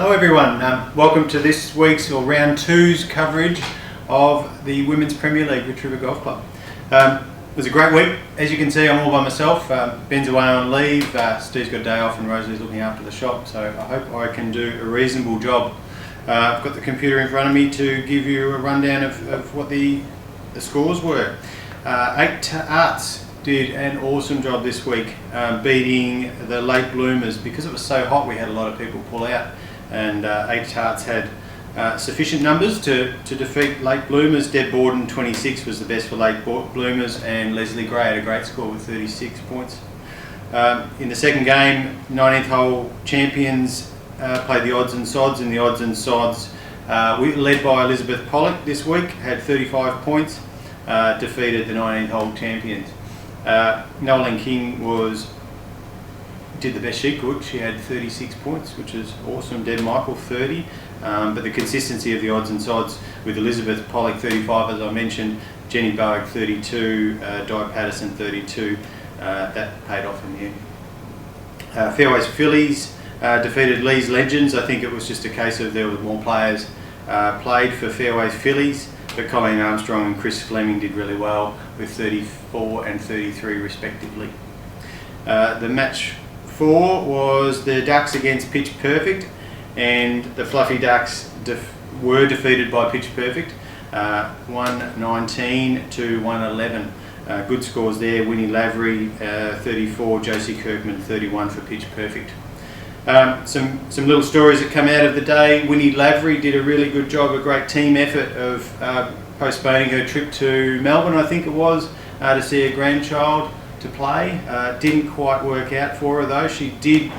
Hello everyone, welcome to this week's or round two's coverage of the Women's Premier League with River Golf Club. It was a great week. As you can see, I'm all by myself. Ben's away on leave, Steve's got a day off and Rosalie's looking after the shop, so I hope I can do a reasonable job. I've got the computer in front of me to give you a rundown of what the scores were. 8 Arts did an awesome job this week, beating the late bloomers. Because it was so hot, we had a lot of people pull out, and 8 Hearts had sufficient numbers to defeat late bloomers. Deb Borden 26 was the best for late bloomers, and Leslie Gray had a great score with 36 points. In the second game, 19th hole champions played the odds and sods, and the odds and sods, led by Elizabeth Pollock this week, had 35 points, defeated the 19th hole champions. Nolan King did the best she could. She had 36 points, which is awesome. Deb Michael 30, but the consistency of the odds and sods with Elizabeth Pollock 35, as I mentioned, Jenny Boag 32, Di Patterson 32, that paid off in the end. Fairways Fillies defeated Lee's Legends. I think it was just a case of there were more players played for Fairways Fillies, but Colleen Armstrong and Chris Fleming did really well with 34 and 33 respectively. The match 4 was the Ducks against Pitch Perfect, and the Fluffy Ducks were defeated by Pitch Perfect, 119 to 111. Good scores there. Winnie Lavery 34, Josie Kirkman 31 for Pitch Perfect. Some little stories that come out of the day. Winnie Lavery did a really good job, a great team effort of postponing her trip to Melbourne, I think it was, to see her grandchild to play. Didn't quite work out for her though.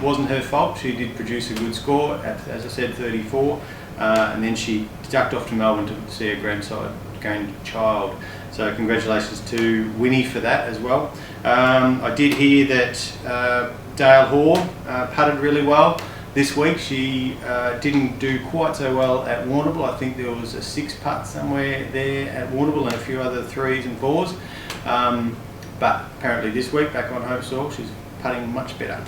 Wasn't her fault. She did produce a good score at, as I said, 34, and then she ducked off to Melbourne to see her grandchild. So congratulations to Winnie for that as well. I did hear that Dale Hoare putted really well this week. She didn't do quite so well at Warrnambool. I think there was a 6 putt somewhere there at Warrnambool and a few other 3s and 4s. But apparently this week, back on home soil, she's putting much better.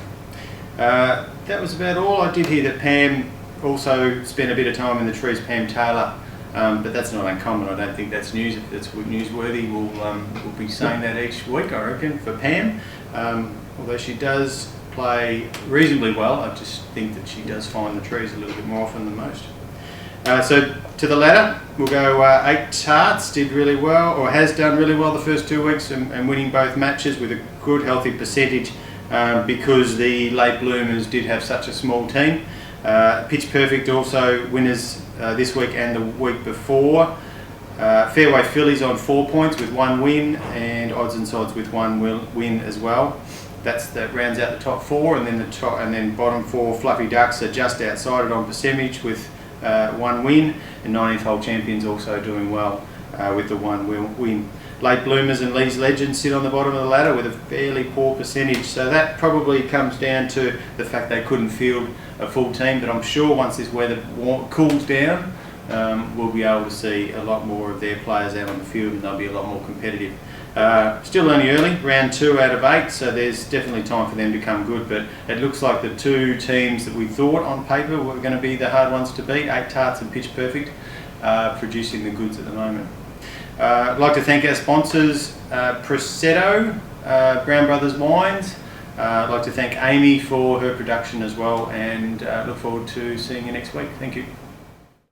That was about all. I did hear that Pam also spent a bit of time in the trees, Pam Taylor, but that's not uncommon. I don't think that's news. If that's newsworthy, we'll be saying that each week, I reckon, for Pam. Although she does play reasonably well, I just think that she does find the trees a little bit more often than most. So to the ladder, we'll go 8 Hearts did really well, or has done really well the first 2 weeks, and winning both matches with a good healthy percentage, because the late bloomers did have such a small team. Pitch Perfect also winners this week and the week before. Fairway Fillies on 4 points with 1 win, and Odds and Sods with 1 win as well. That rounds out the top 4, and then bottom 4 Fluffy Ducks are just outside it on percentage with 1 win, and 19th hole champions also doing well with the 1 win. Late bloomers and Lee's Legends sit on the bottom of the ladder with a fairly poor percentage, so that probably comes down to the fact they couldn't field a full team, but I'm sure once this weather cools down, we'll be able to see a lot more of their players out on the field, and they'll be a lot more competitive. Still only early, round 2 out of 8, so there's definitely time for them to come good, but it looks like the 2 teams that we thought on paper were going to be the hard ones to beat, 8 Hearts and Pitch Perfect, producing the goods at the moment. I'd like to thank our sponsors, Prosecco, Brown Brothers Wines. I'd like to thank Amy for her production as well, and look forward to seeing you next week. Thank you.